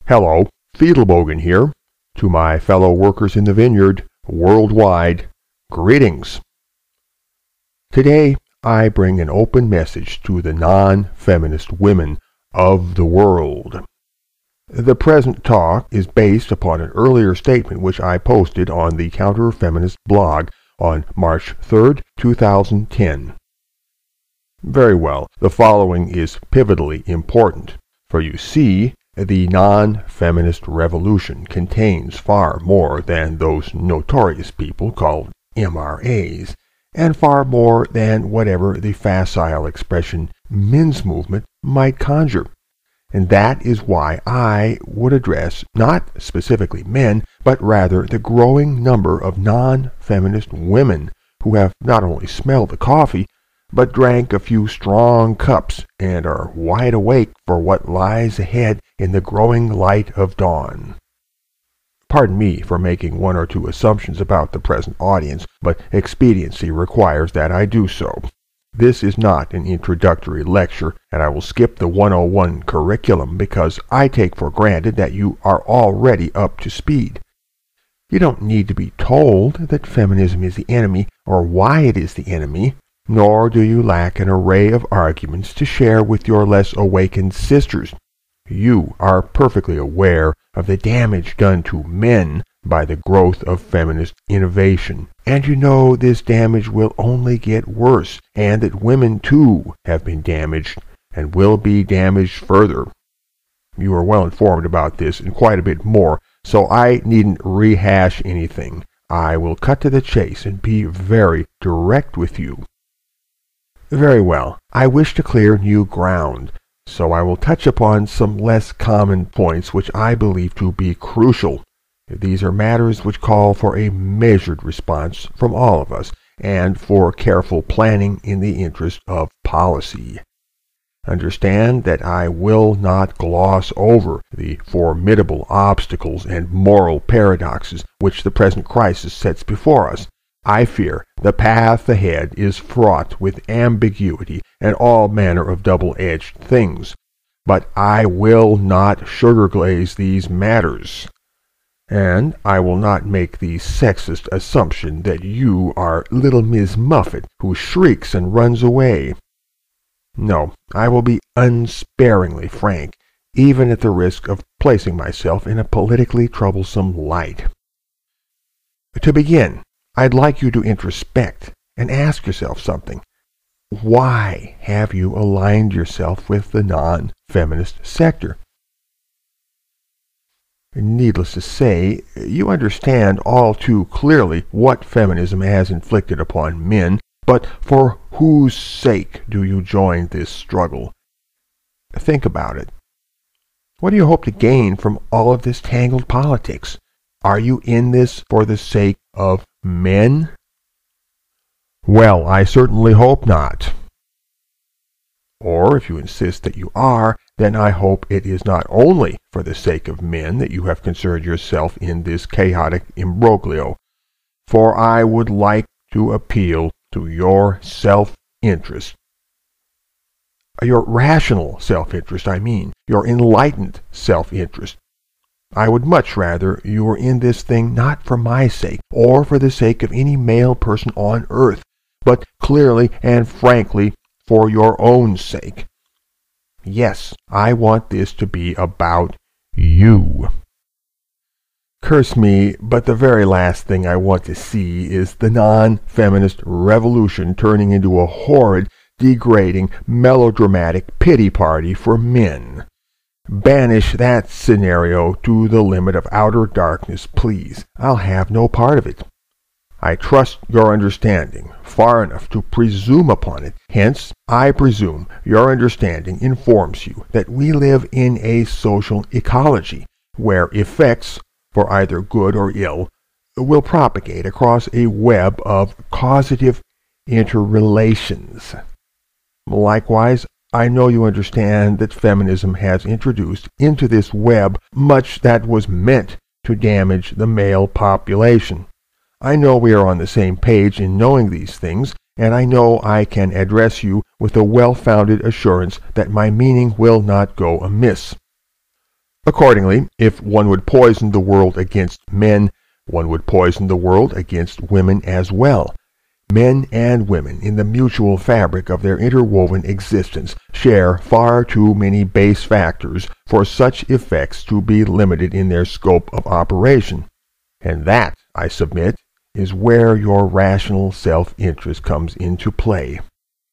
Hello, Fiedelbogen here. To my fellow workers in the vineyard, worldwide, greetings. Today, I bring an open message to the non-feminist women of the world. The present talk is based upon an earlier statement which I posted on the Counter-Feminist blog on March 3rd, 2010. Very well, the following is pivotally important, for you see, the non-feminist revolution contains far more than those notorious people called MRAs, and far more than whatever the facile expression men's movement might conjure. And that is why I would address not specifically men, but rather the growing number of non-feminist women who have not only smelled the coffee, but drank a few strong cups and are wide awake for what lies ahead in the growing light of dawn. Pardon me for making one or two assumptions about the present audience, but expediency requires that I do so. This is not an introductory lecture, and I will skip the 101 curriculum because I take for granted that you are already up to speed. You don't need to be told that feminism is the enemy or why it is the enemy, nor do you lack an array of arguments to share with your less awakened sisters. You are perfectly aware of the damage done to men by the growth of feminist innovation, and you know this damage will only get worse, and that women too have been damaged and will be damaged further. You are well informed about this and quite a bit more, so I needn't rehash anything. I will cut to the chase and be very direct with you. Very well, I wish to clear new ground, so I will touch upon some less common points which I believe to be crucial. These are matters which call for a measured response from all of us, and for careful planning in the interest of policy. Understand that I will not gloss over the formidable obstacles and moral paradoxes which the present crisis sets before us. I fear the path ahead is fraught with ambiguity and all manner of double-edged things, but I will not sugar-glaze these matters, and I will not make the sexist assumption that you are little Miss Muffet who shrieks and runs away. No, I will be unsparingly frank, even at the risk of placing myself in a politically troublesome light. To begin, I'd like you to introspect and ask yourself something. Why have you aligned yourself with the non-feminist sector? Needless to say, you understand all too clearly what feminism has inflicted upon men, but for whose sake do you join this struggle? Think about it. What do you hope to gain from all of this tangled politics? Are you in this for the sake of men? Well, I certainly hope not. Or if you insist that you are, then I hope it is not only for the sake of men that you have concerned yourself in this chaotic imbroglio, for I would like to appeal to your self-interest. Your rational self-interest, I mean, your enlightened self-interest. I would much rather you were in this thing not for my sake, or for the sake of any male person on earth, but clearly and frankly for your own sake. Yes, I want this to be about you. Curse me, but the very last thing I want to see is the non-feminist revolution turning into a horrid, degrading, melodramatic pity party for men. Banish that scenario to the limit of outer darkness, please. I'll have no part of it. I trust your understanding far enough to presume upon it. Hence, I presume your understanding informs you that we live in a social ecology where effects, for either good or ill, will propagate across a web of causative interrelations. Likewise, I know you understand that feminism has introduced into this web much that was meant to damage the male population. I know we are on the same page in knowing these things, and I know I can address you with a well-founded assurance that my meaning will not go amiss. Accordingly, if one would poison the world against men, one would poison the world against women as well. Men and women, in the mutual fabric of their interwoven existence, share far too many base factors for such effects to be limited in their scope of operation. And that, I submit, is where your rational self-interest comes into play.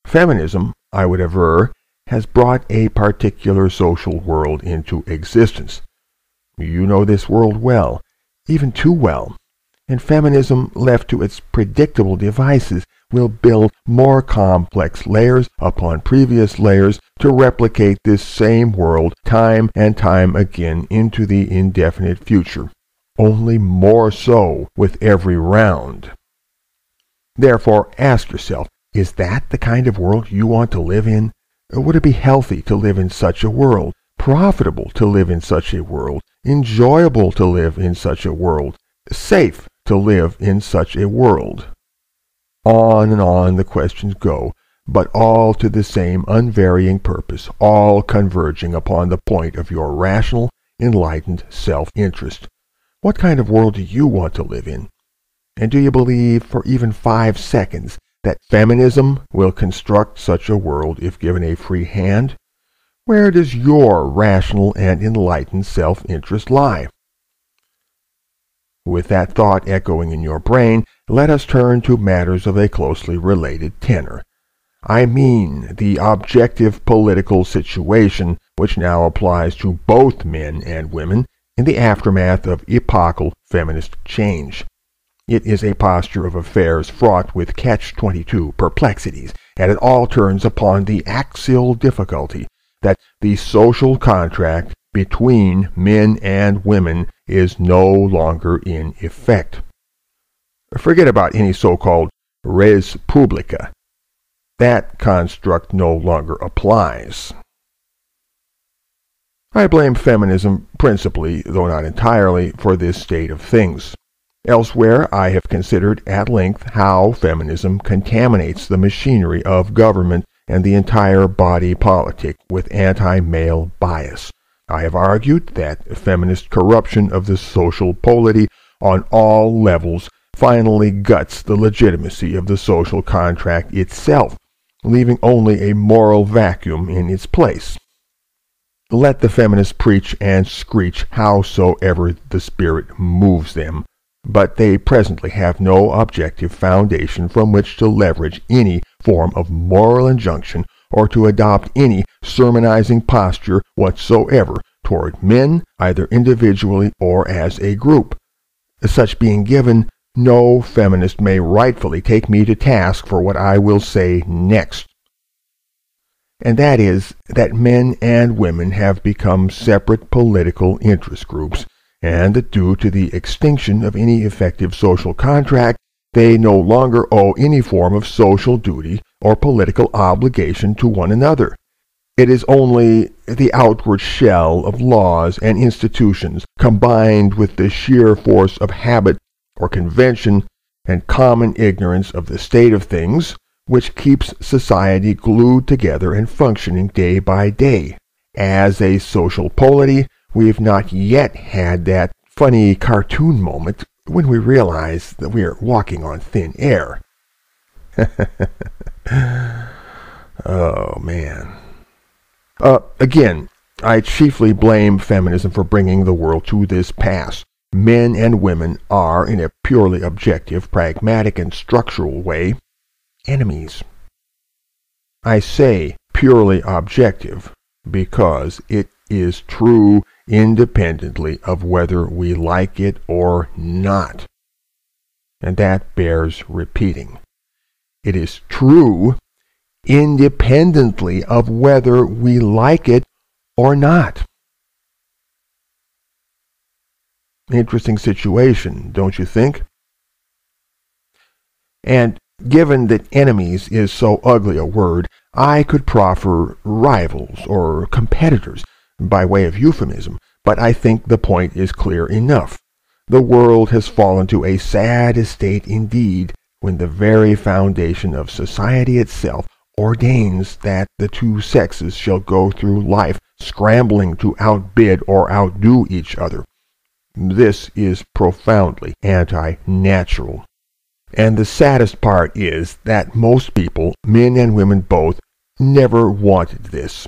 Feminism, I would aver, has brought a particular social world into existence. You know this world well, even too well. And feminism, left to its predictable devices, will build more complex layers upon previous layers to replicate this same world time and time again into the indefinite future, only more so with every round. Therefore, ask yourself, is that the kind of world you want to live in? Would it be healthy to live in such a world, profitable to live in such a world, enjoyable to live in such a world, safe to live in such a world? On and on the questions go, but all to the same unvarying purpose, all converging upon the point of your rational, enlightened self-interest. What kind of world do you want to live in? And do you believe for even 5 seconds that feminism will construct such a world if given a free hand? Where does your rational and enlightened self-interest lie? With that thought echoing in your brain, let us turn to matters of a closely related tenor. I mean the objective political situation which now applies to both men and women in the aftermath of epochal feminist change. It is a posture of affairs fraught with catch-22 perplexities, and it all turns upon the axial difficulty that the social contract between men and women is no longer in effect. Forget about any so-called res publica. That construct no longer applies. I blame feminism principally, though not entirely, for this state of things. Elsewhere, I have considered at length how feminism contaminates the machinery of government and the entire body politic with anti-male bias. I have argued that feminist corruption of the social polity on all levels finally guts the legitimacy of the social contract itself, leaving only a moral vacuum in its place. Let the feminists preach and screech howsoever the spirit moves them, but they presently have no objective foundation from which to leverage any form of moral injunction or to adopt any sermonizing posture whatsoever toward men, either individually or as a group. Such being given, no feminist may rightfully take me to task for what I will say next. And that is that men and women have become separate political interest groups, and that due to the extinction of any effective social contract, they no longer owe any form of social duty or political obligation to one another. It is only the outward shell of laws and institutions, combined with the sheer force of habit or convention and common ignorance of the state of things, which keeps society glued together and functioning day by day. As a social polity, we've not yet had that funny cartoon moment when we realize that we are walking on thin air. Oh, man. Again, I chiefly blame feminism for bringing the world to this pass. Men and women are, in a purely objective, pragmatic, and structural way, enemies. I say purely objective because it is true independently of whether we like it or not. And that bears repeating. It is true independently of whether we like it or not. Interesting situation, don't you think? And given that enemies is so ugly a word, I could proffer rivals or competitors by way of euphemism, but I think the point is clear enough. The world has fallen to a sad estate indeed when the very foundation of society itself ordains that the two sexes shall go through life scrambling to outbid or outdo each other. This is profoundly anti-natural. And the saddest part is that most people, men and women both, never wanted this.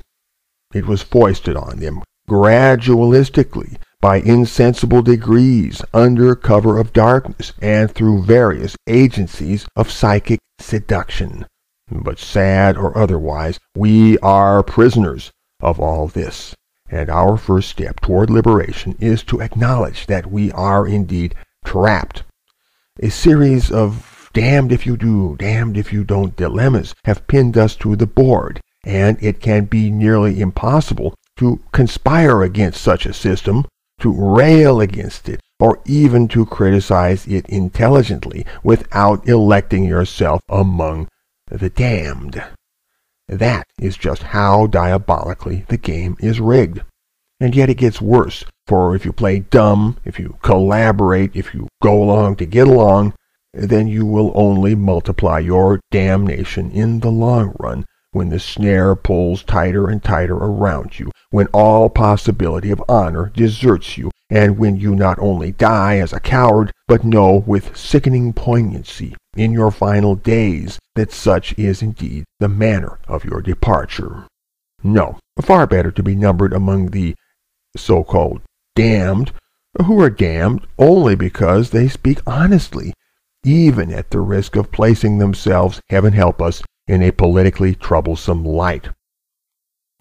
It was foisted on them gradualistically, by insensible degrees, under cover of darkness, and through various agencies of psychic seduction. But sad or otherwise, we are prisoners of all this, and our first step toward liberation is to acknowledge that we are indeed trapped. A series of damned if you do, damned if you don't dilemmas have pinned us to the board, and it can be nearly impossible to conspire against such a system, to rail against it, or even to criticize it intelligently without electing yourself among the damned. That is just how diabolically the game is rigged. And yet it gets worse, for if you play dumb, if you collaborate, if you go along to get along, then you will only multiply your damnation in the long run, when the snare pulls tighter and tighter around you, when all possibility of honor deserts you, and when you not only die as a coward, but know with sickening poignancy in your final days that such is indeed the manner of your departure. No, far better to be numbered among the so-called damned, who are damned only because they speak honestly, even at the risk of placing themselves, heaven help us, in a politically troublesome light.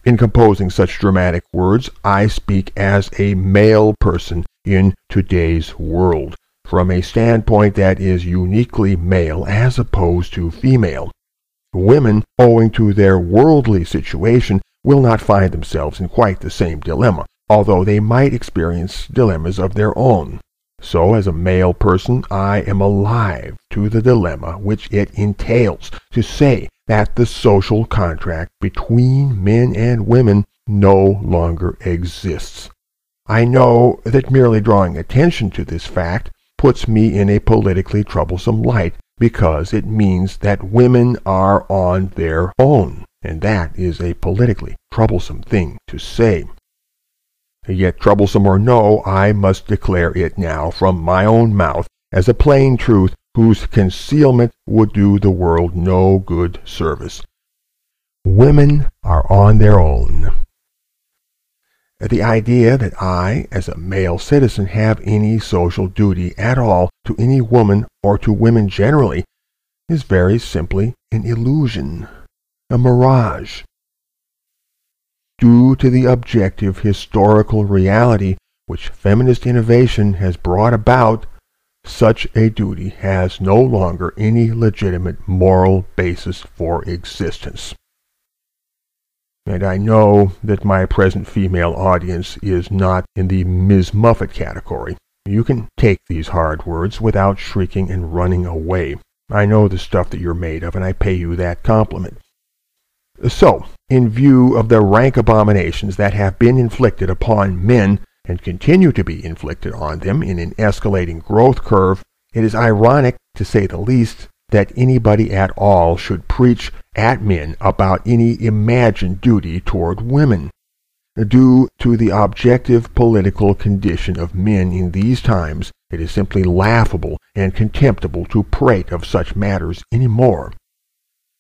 In composing such dramatic words, I speak as a male person in today's world, from a standpoint that is uniquely male as opposed to female. Women, owing to their worldly situation, will not find themselves in quite the same dilemma, although they might experience dilemmas of their own. So, as a male person, I am alive to the dilemma which it entails to say that the social contract between men and women no longer exists. I know that merely drawing attention to this fact puts me in a politically troublesome light, because it means that women are on their own, and that is a politically troublesome thing to say. Yet, troublesome or no, I must declare it now from my own mouth as a plain truth whose concealment would do the world no good service. Women are on their own. The idea that I, as a male citizen, have any social duty at all to any woman or to women generally is very simply an illusion, a mirage. Due to the objective historical reality which feminist innovation has brought about, such a duty has no longer any legitimate moral basis for existence. And I know that my present female audience is not in the Ms. Muffet category. You can take these hard words without shrieking and running away. I know the stuff that you're made of, and I pay you that compliment. So, in view of the rank abominations that have been inflicted upon men and continue to be inflicted on them in an escalating growth curve, it is ironic, to say the least, that anybody at all should preach at men about any imagined duty toward women. Due to the objective political condition of men in these times, it is simply laughable and contemptible to prate of such matters any more.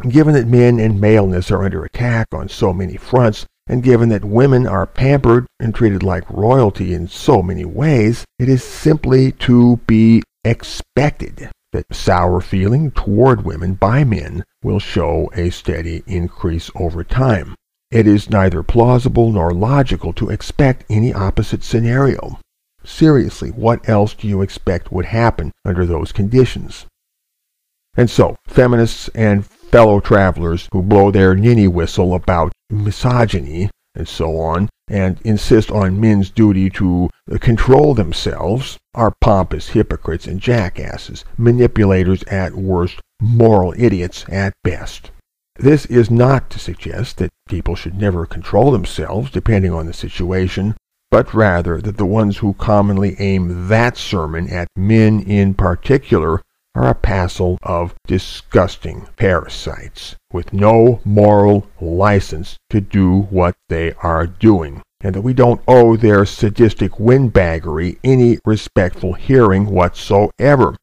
Given that men and maleness are under attack on so many fronts, and given that women are pampered and treated like royalty in so many ways, it is simply to be expected that sour feeling toward women by men will show a steady increase over time. It is neither plausible nor logical to expect any opposite scenario. Seriously, what else do you expect would happen under those conditions? And so, feminists and fellow travelers who blow their ninny whistle about misogyny and so on, and insist on men's duty to control themselves, are pompous hypocrites and jackasses, manipulators at worst, moral idiots at best. This is not to suggest that people should never control themselves depending on the situation, but rather that the ones who commonly aim that sermon at men in particular are a passel of disgusting parasites with no moral license to do what they are doing, and that we don't owe their sadistic windbaggery any respectful hearing whatsoever.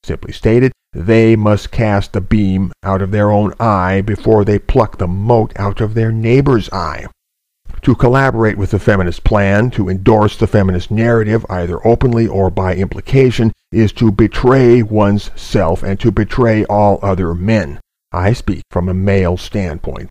Simply stated, they must cast the beam out of their own eye before they pluck the mote out of their neighbor's eye. To collaborate with the feminist plan, to endorse the feminist narrative, either openly or by implication, is to betray one's self and to betray all other men. I speak from a male standpoint.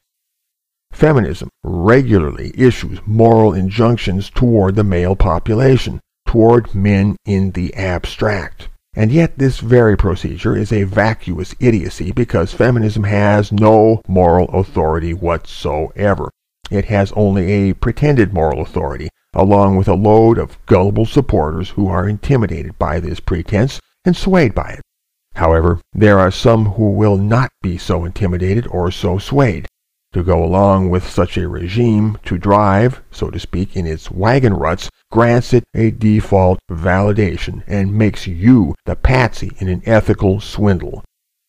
Feminism regularly issues moral injunctions toward the male population, toward men in the abstract. And yet this very procedure is a vacuous idiocy because feminism has no moral authority whatsoever. It has only a pretended moral authority, along with a load of gullible supporters who are intimidated by this pretense and swayed by it. However, there are some who will not be so intimidated or so swayed. To go along with such a regime, to drive, so to speak, in its wagon ruts, grants it a default validation and makes you the patsy in an ethical swindle.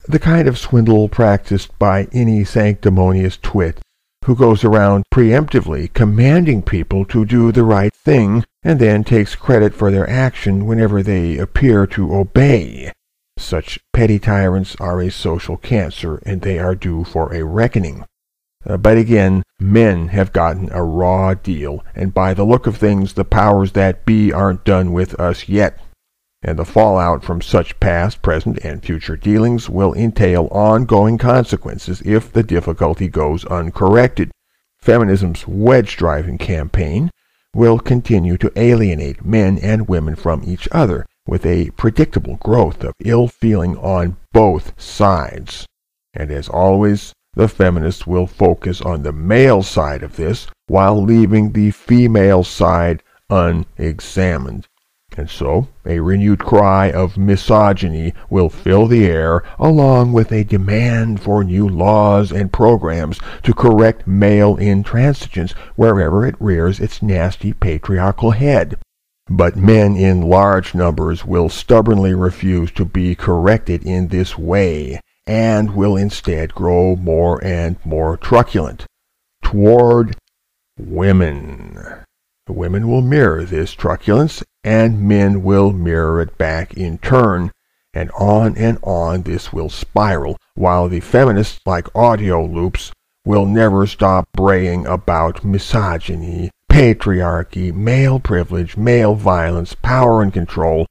The kind of swindle practiced by any sanctimonious twit who goes around preemptively commanding people to do the right thing and then takes credit for their action whenever they appear to obey. Such petty tyrants are a social cancer, and they are due for a reckoning. But again, men have gotten a raw deal, and by the look of things, the powers that be aren't done with us yet. And the fallout from such past, present, and future dealings will entail ongoing consequences if the difficulty goes uncorrected. Feminism's wedge-driving campaign will continue to alienate men and women from each other, with a predictable growth of ill feeling on both sides. And as always, the feminists will focus on the male side of this, while leaving the female side unexamined. And so, a renewed cry of misogyny will fill the air, along with a demand for new laws and programs to correct male intransigence wherever it rears its nasty patriarchal head. But men in large numbers will stubbornly refuse to be corrected in this way, and will instead grow more and more truculent toward women. Women will mirror this truculence, and men will mirror it back in turn, and on this will spiral, while the feminists, like audio loops, will never stop braying about misogyny, patriarchy, male privilege, male violence, power and control,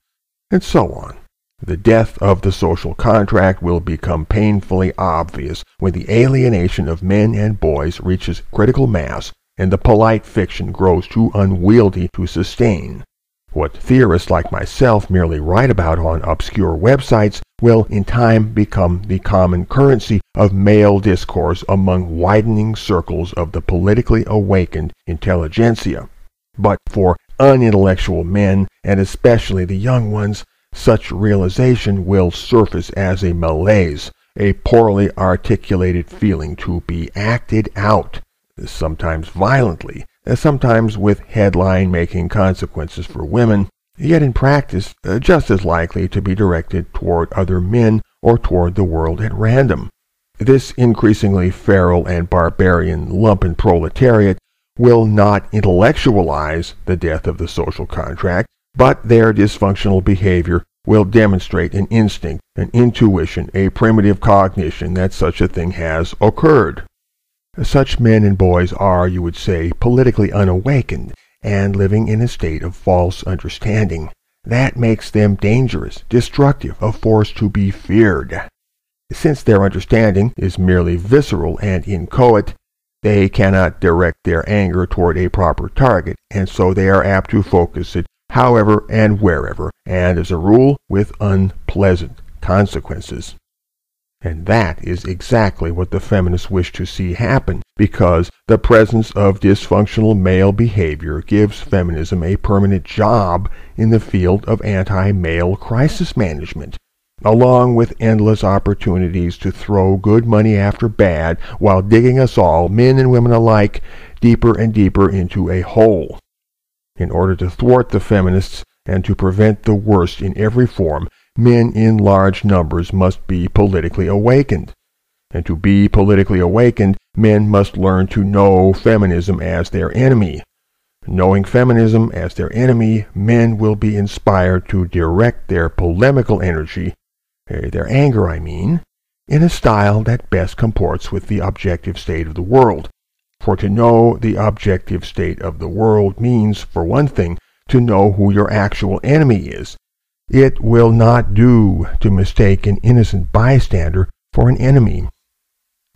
and so on. The death of the social contract will become painfully obvious when the alienation of men and boys reaches critical mass and the polite fiction grows too unwieldy to sustain. What theorists like myself merely write about on obscure websites will in time become the common currency of male discourse among widening circles of the politically awakened intelligentsia. But for unintellectual men, and especially the young ones, such realization will surface as a malaise, a poorly articulated feeling to be acted out, sometimes violently, sometimes with headline-making consequences for women, yet in practice just as likely to be directed toward other men or toward the world at random. This increasingly feral and barbarian lumpen proletariat will not intellectualize the death of the social contract, but their dysfunctional behavior will demonstrate an instinct, an intuition, a primitive cognition that such a thing has occurred. Such men and boys are, you would say, politically unawakened and living in a state of false understanding. That makes them dangerous, destructive, a force to be feared. Since their understanding is merely visceral and inchoate, they cannot direct their anger toward a proper target, and so they are apt to focus it however and wherever, and as a rule with unpleasant consequences. And that is exactly what the feminists wish to see happen, because the presence of dysfunctional male behavior gives feminism a permanent job in the field of anti-male crisis management, along with endless opportunities to throw good money after bad while digging us all, men and women alike, deeper and deeper into a hole. In order to thwart the feminists and to prevent the worst in every form, men in large numbers must be politically awakened. And to be politically awakened, men must learn to know feminism as their enemy. Knowing feminism as their enemy, men will be inspired to direct their polemical energy, their anger I mean, in a style that best comports with the objective state of the world. For to know the objective state of the world means, for one thing, to know who your actual enemy is. It will not do to mistake an innocent bystander for an enemy.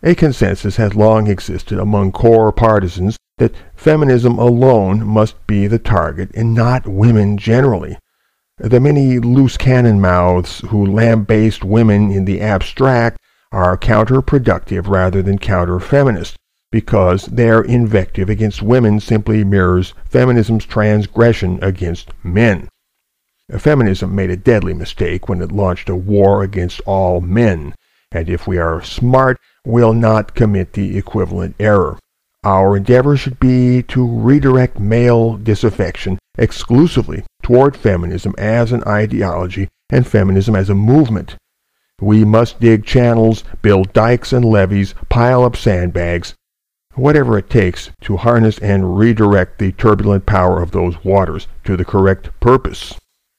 A consensus has long existed among core partisans that feminism alone must be the target and not women generally. The many loose cannon mouths who lambaste women in the abstract are counterproductive rather than counter-feminist, because their invective against women simply mirrors feminism's transgression against men. Feminism made a deadly mistake when it launched a war against all men, and if we are smart, we'll not commit the equivalent error. Our endeavor should be to redirect male disaffection exclusively toward feminism as an ideology and feminism as a movement. We must dig channels, build dikes and levees, pile up sandbags, whatever it takes to harness and redirect the turbulent power of those waters to the correct purpose.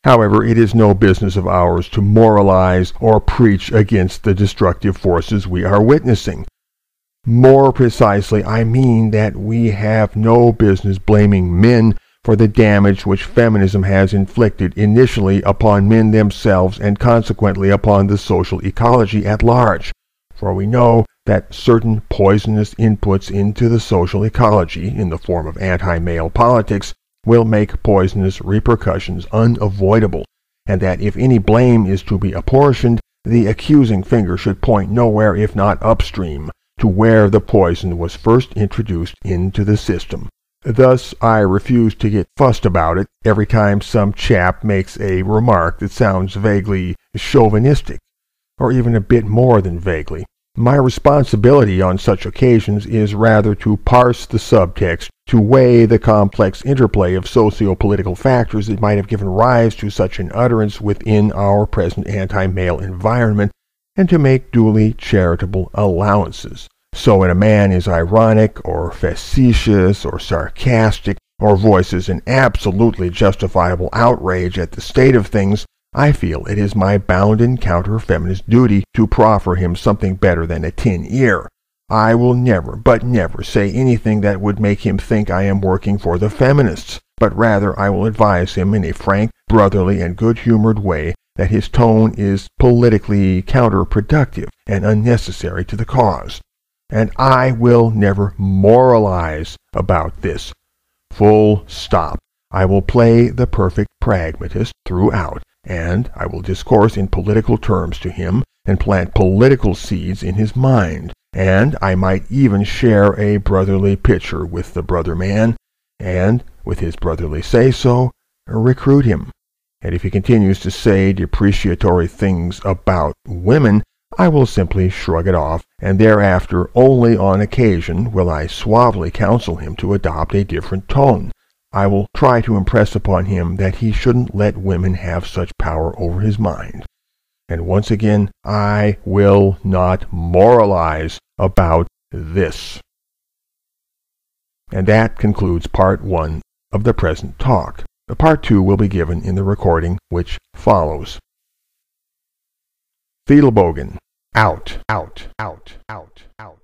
However, it is no business of ours to moralize or preach against the destructive forces we are witnessing. More precisely, I mean that we have no business blaming men for the damage which feminism has inflicted initially upon men themselves and consequently upon the social ecology at large. For we know that certain poisonous inputs into the social ecology, in the form of anti-male politics, will make poisonous repercussions unavoidable, and that if any blame is to be apportioned, the accusing finger should point nowhere if not upstream, to where the poison was first introduced into the system. Thus, I refuse to get fussed about it every time some chap makes a remark that sounds vaguely chauvinistic, or even a bit more than vaguely. My responsibility on such occasions is rather to parse the subtext, to weigh the complex interplay of socio-political factors that might have given rise to such an utterance within our present anti-male environment, and to make duly charitable allowances. So when a man is ironic, or facetious, or sarcastic, or voices an absolutely justifiable outrage at the state of things, I feel it is my bounden counter-feminist duty to proffer him something better than a tin ear. I will never, but never, say anything that would make him think I am working for the feminists, but rather I will advise him in a frank, brotherly, and good-humored way that his tone is politically counterproductive and unnecessary to the cause. And I will never moralize about this. Full stop. I will play the perfect pragmatist throughout, and I will discourse in political terms to him and plant political seeds in his mind, and I might even share a brotherly pitcher with the brother man, and, with his brotherly say-so, recruit him. And if he continues to say depreciatory things about women, I will simply shrug it off, and thereafter only on occasion will I suavely counsel him to adopt a different tone. I will try to impress upon him that he shouldn't let women have such power over his mind. And once again, I will not moralize about this. And that concludes part 1 of the present talk. Part 2 will be given in the recording which follows. Fiedelbogen. Out, out, out, out, out.